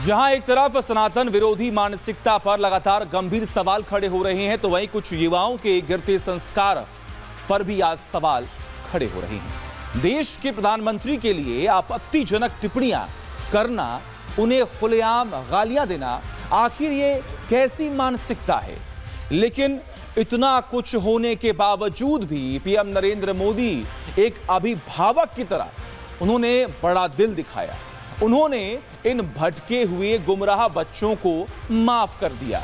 जहां एक तरफ सनातन विरोधी मानसिकता पर लगातार गंभीर सवाल खड़े हो रहे हैं, तो वहीं कुछ युवाओं के गिरते संस्कार पर भी आज सवाल खड़े हो रहे हैं। देश के प्रधानमंत्री के लिए आपत्तिजनक टिप्पणियां करना, उन्हें खुलेआम गालियां देना, आखिर ये कैसी मानसिकता है? लेकिन इतना कुछ होने के बावजूद भी पीएम नरेंद्र मोदी एक अभिभावक की तरह उन्होंने बड़ा दिल दिखाया। उन्होंने इन भटके हुए गुमराह बच्चों को माफ कर दिया।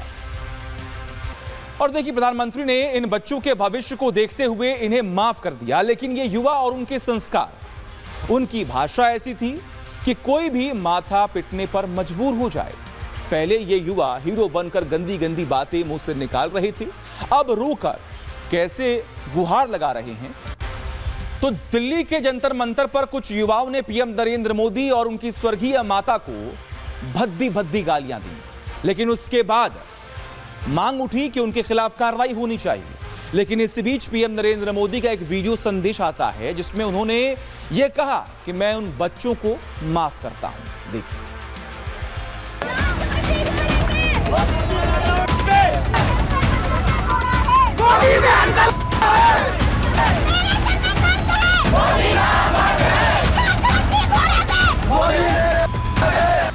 और देखिए, प्रधानमंत्री ने इन बच्चों के भविष्य को देखते हुए इन्हें माफ कर दिया। लेकिन ये युवा और उनके संस्कार, उनकी भाषा ऐसी थी कि कोई भी माथा पिटने पर मजबूर हो जाए। पहले ये युवा हीरो बनकर गंदी गंदी बातें मुंह से निकाल रहे थे, अब रोकर कैसे गुहार लगा रहे हैं। तो दिल्ली के जंतर मंतर पर कुछ युवाओं ने पीएम नरेंद्र मोदी और उनकी स्वर्गीय माता को भद्दी भद्दी गालियां दी। लेकिन उसके बाद मांग उठी कि उनके खिलाफ कार्रवाई होनी चाहिए। लेकिन इस बीच पीएम नरेंद्र मोदी का एक वीडियो संदेश आता है, जिसमें उन्होंने यह कहा कि मैं उन बच्चों को माफ करता हूं। देखिए।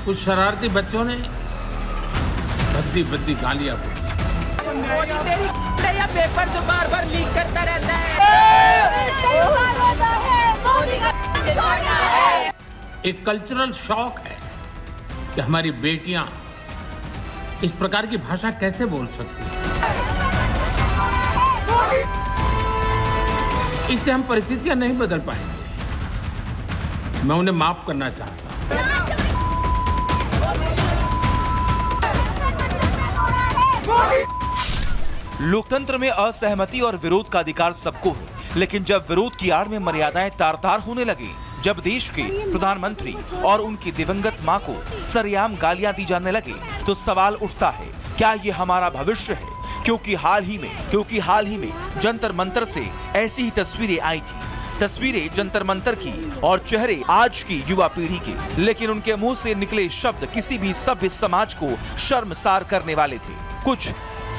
कुछ शरारती बच्चों ने भद्दी भद्दी गालियां बोली। पेपर जो बार बार लीक करता रहता है। एक कल्चरल शॉक है कि हमारी बेटियां इस प्रकार की भाषा कैसे बोल सकती हैं। इससे हम परिस्थितियां नहीं बदल पाएंगे। मैं उन्हें माफ करना चाहता हूं। लोकतंत्र में असहमति और विरोध का अधिकार सबको है, लेकिन जब विरोध की आड़ में मर्यादाएं तार-तार होने लगी, जब देश के प्रधानमंत्री और उनकी दिवंगत मां को सरेआम गालियां दी जाने लगी, तो सवाल उठता है, क्या ये हमारा भविष्य है? क्योंकि हाल ही में जंतर मंतर से ऐसी ही तस्वीरें आई थी, तस्वीरें जंतर मंतर की और चेहरे आज की युवा पीढ़ी के। लेकिन उनके मुंह से निकले शब्द किसी भी सभ्य समाज को शर्मसार करने वाले थे। कुछ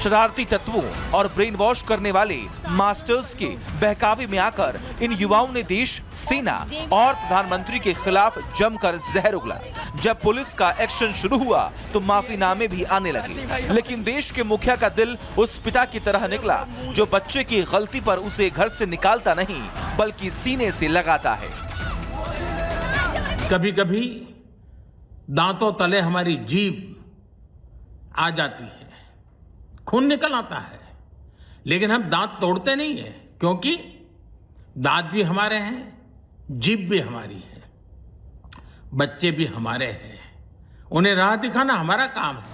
शरारती तत्वों और ब्रेन वॉश करने वाले मास्टर्स के बहकावे में आकर इन युवाओं ने देश, सेना और प्रधानमंत्री के खिलाफ जमकर जहर उगला। जब पुलिस का एक्शन शुरू हुआ तो माफीनामे भी आने लगे। लेकिन देश के मुखिया का दिल उस पिता की तरह निकला जो बच्चे की गलती पर उसे घर से निकालता नहीं, बल्कि सीने से लगाता है। कभी कभी दांतों तले हमारी जीभ आ जाती है, खून निकल आता है, लेकिन हम दांत तोड़ते नहीं है, क्योंकि दांत भी हमारे हैं, जीभ भी हमारी है, बच्चे भी हमारे हैं। उन्हें राह दिखाना हमारा काम है।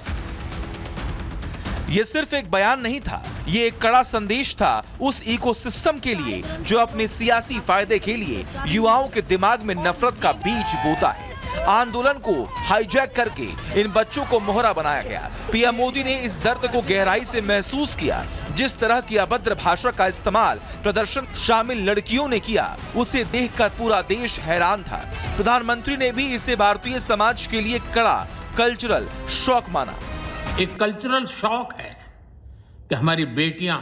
ये सिर्फ एक बयान नहीं था, ये एक कड़ा संदेश था उस इकोसिस्टम के लिए जो अपने सियासी फायदे के लिए युवाओं के दिमाग में नफरत का बीज बोता है। आंदोलन को हाईजैक करके इन बच्चों को मोहरा बनाया गया। पीएम मोदी ने इस दर्द को गहराई से महसूस किया। जिस तरह की अभद्र भाषा का इस्तेमाल प्रदर्शन शामिल लड़कियों ने किया, उसे देखकर पूरा देश हैरान था। प्रधानमंत्री ने भी इसे भारतीय समाज के लिए कड़ा कल्चरल शॉक माना। एक कल्चरल शॉक है कि हमारी बेटियां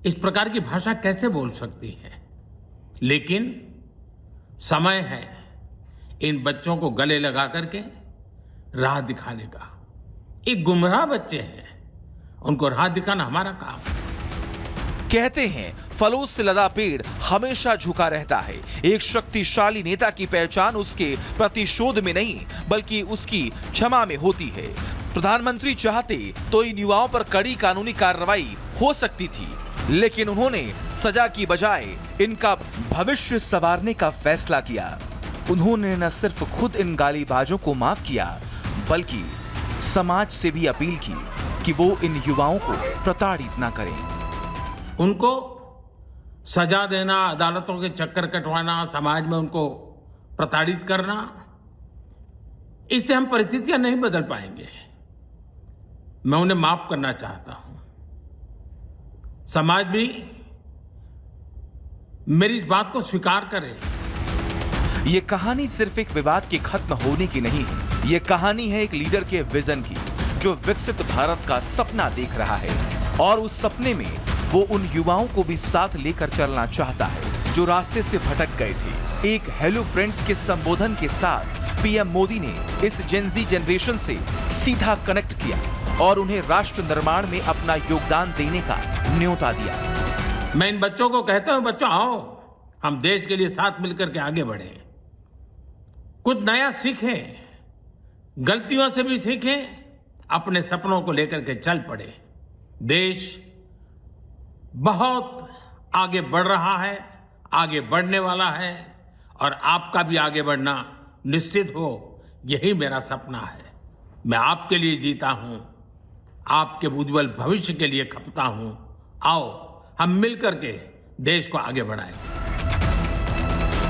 इस प्रकार की भाषा कैसे बोल सकती हैं। लेकिन समय है इन बच्चों को गले लगा करके राह दिखाने का। एक गुमराह बच्चे हैं, उनको राह दिखाना हमारा काम है। कहते हैं, फलों से लदा पेड़ हमेशा झुका रहता है। एक शक्तिशाली नेता की पहचान उसके प्रतिशोध में नहीं, बल्कि उसकी क्षमा में होती है। प्रधानमंत्री चाहते तो इन युवाओं पर कड़ी कानूनी कार्रवाई हो सकती थी, लेकिन उन्होंने सजा की बजाय इनका भविष्य संवारने का फैसला किया। उन्होंने न सिर्फ खुद इन गालीबाजों को माफ किया, बल्कि समाज से भी अपील की कि वो इन युवाओं को प्रताड़ित ना करें। उनको सजा देना, अदालतों के चक्कर कटवाना, समाज में उनको प्रताड़ित करना, इससे हम परिस्थितियां नहीं बदल पाएंगे। मैं उन्हें माफ करना चाहता हूं। समाज भी मेरी इस बात को स्वीकार करे। ये कहानी सिर्फ एक विवाद के खत्म होने की नहीं है, ये कहानी है एक लीडर के विजन की, जो विकसित भारत का सपना देख रहा है और उस सपने में वो उन युवाओं को भी साथ लेकर चलना चाहता है जो रास्ते से भटक गए थे। एक हेलो फ्रेंड्स के संबोधन के साथ पीएम मोदी ने इस जेनजी जनरेशन से सीधा कनेक्ट किया और उन्हें राष्ट्र निर्माण में अपना योगदान देने का न्योता दिया। मैं इन बच्चों को कहता हूं, बच्चों आओ, हम देश के लिए साथ मिलकर के आगे बढ़े, कुछ नया सीखें, गलतियों से भी सीखें, अपने सपनों को लेकर के चल पड़े। देश बहुत आगे बढ़ रहा है, आगे बढ़ने वाला है और आपका भी आगे बढ़ना निश्चित हो, यही मेरा सपना है। मैं आपके लिए जीता हूं, आपके उज्जवल भविष्य के लिए खपता हूं। आओ हम मिलकर के देश को आगे बढ़ाएं।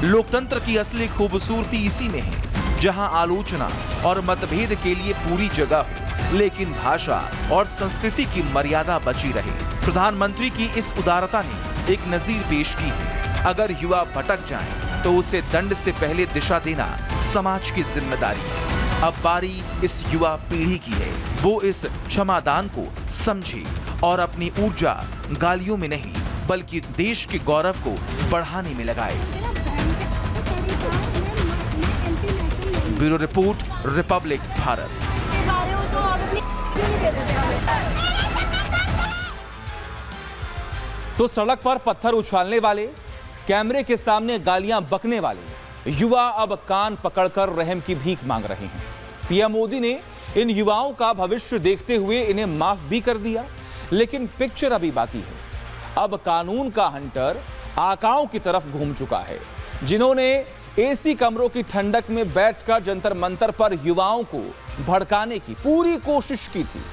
लोकतंत्र की असली खूबसूरती इसी में है, जहां आलोचना और मतभेद के लिए पूरी जगह हो, लेकिन भाषा और संस्कृति की मर्यादा बची रहे। प्रधानमंत्री की इस उदारता ने एक नजीर पेश की है। अगर युवा भटक जाएं, तो उसे दंड से पहले दिशा देना समाज की जिम्मेदारी है। अब बारी इस युवा पीढ़ी की है, वो इस क्षमादान को समझे और अपनी ऊर्जा गालियों में नहीं बल्कि देश के गौरव को बढ़ाने में लगाए। Bureau report, Republic Bharat. तो सड़क पर पत्थर उछालने वाले, कैमरे के सामने गालियां बकने वाले युवा अब कान पकड़कर रहम की भीख मांग रहे हैं। पीएम मोदी ने इन युवाओं का भविष्य देखते हुए इन्हें माफ भी कर दिया, लेकिन पिक्चर अभी बाकी है। अब कानून का हंटर आकाओं की तरफ घूम चुका है, जिन्होंने एसी कमरों की ठंडक में बैठकर जंतर मंतर पर युवाओं को भड़काने की पूरी कोशिश की थी,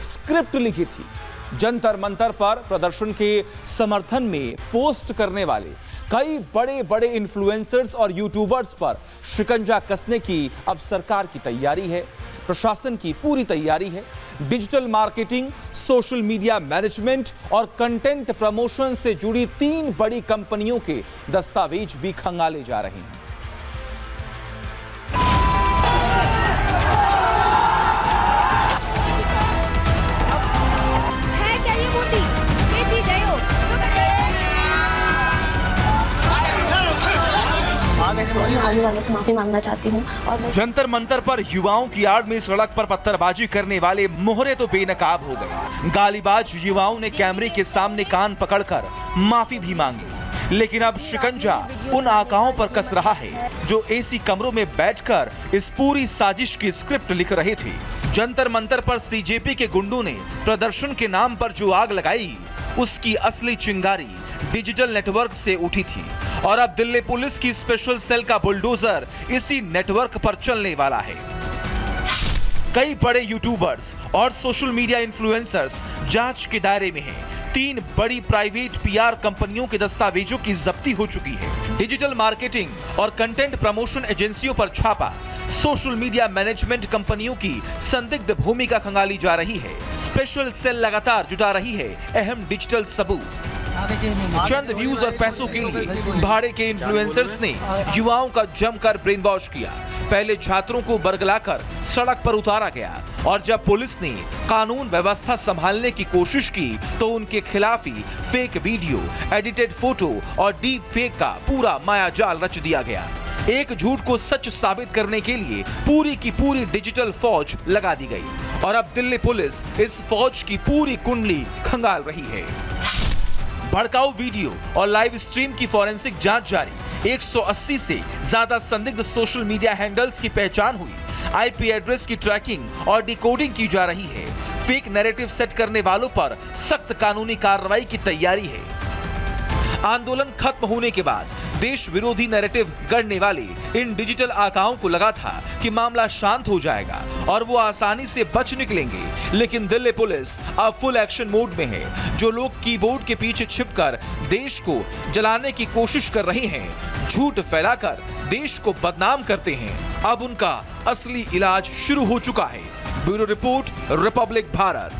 स्क्रिप्ट लिखी थी। जंतर मंतर पर प्रदर्शन के समर्थन में पोस्ट करने वाले कई बड़े बड़े इन्फ्लुएंसर्स और यूट्यूबर्स पर शिकंजा कसने की अब सरकार की तैयारी है, प्रशासन की पूरी तैयारी है। Digital marketing, social media management और कंटेंट प्रमोशन से जुड़ी 3 बड़ी कंपनियों के दस्तावेज भी खंगाले जा रहे हैं। आने वालों से माफी मांगना चाहती हूँ। और जंतर मंतर पर युवाओं की आड़ में सड़क पर पत्थरबाजी करने वाले मोहरे तो बेनकाब हो गए। गालीबाज युवाओं ने कैमरे के सामने कान पकड़कर माफी भी मांगी, लेकिन अब शिकंजा उन आकाओं पर कस रहा है जो एसी कमरों में बैठकर इस पूरी साजिश की स्क्रिप्ट लिख रहे थे। जंतर मंतर पर सीजेपी के गुंडों ने प्रदर्शन के नाम पर जो आग लगाई, उसकी असली चिंगारी डिजिटल नेटवर्क से उठी थी और अब दिल्ली पुलिस की स्पेशल सेल का बुलडोजर इसी नेटवर्क पर चलने वाला है। कई बड़े यूट्यूबर्स और सोशल मीडिया इन्फ्लुएंसर्स जांच के दायरे में हैं। 3 बड़ी प्राइवेट पीआर कंपनियों के दस्तावेजों की जब्ती हो चुकी है। डिजिटल मार्केटिंग और कंटेंट प्रमोशन एजेंसियों पर छापा, सोशल मीडिया मैनेजमेंट कंपनियों की संदिग्ध भूमिका खंगाली जा रही है। स्पेशल सेल लगातार जुटा रही है अहम डिजिटल सबूत। चंद व्यूज और पैसों के लिए भाड़े के इन्फ्लुएंसर्स ने युवाओं का जमकर ब्रेन वॉश किया। पहले छात्रों को बरगलाकर सड़क पर उतारा गया और जब पुलिस ने कानून व्यवस्था संभालने की कोशिश की तो उनके खिलाफ ही फेक वीडियो, एडिटेड फोटो और डीप फेक का पूरा मायाजाल रच दिया गया। एक झूठ को सच साबित करने के लिए पूरी की पूरी डिजिटल फौज लगा दी गई और अब दिल्ली पुलिस इस फौज की पूरी कुंडली खंगाल रही है। भड़काऊ वीडियो और लाइव स्ट्रीम की फॉरेंसिक जांच जारी। 180 से ज्यादा संदिग्ध सोशल मीडिया हैंडल्स की पहचान हुई। आईपी एड्रेस की ट्रैकिंग और डिकोडिंग की जा रही है। फेक नैरेटिव सेट करने वालों पर सख्त कानूनी कार्रवाई की तैयारी है। आंदोलन खत्म होने के बाद देश विरोधी नैरेटिव गढ़ने वाले इन डिजिटल आकाओं को लगा था कि मामला शांत हो जाएगा और वो आसानी से बच निकलेंगे, लेकिन दिल्ली पुलिस अब फुल एक्शन मोड में है। जो लोग कीबोर्ड के पीछे छिपकर देश को जलाने की कोशिश कर रहे हैं, झूठ फैलाकर देश को बदनाम करते हैं, अब उनका असली इलाज शुरू हो चुका है। Bureau report, Republic Bharat.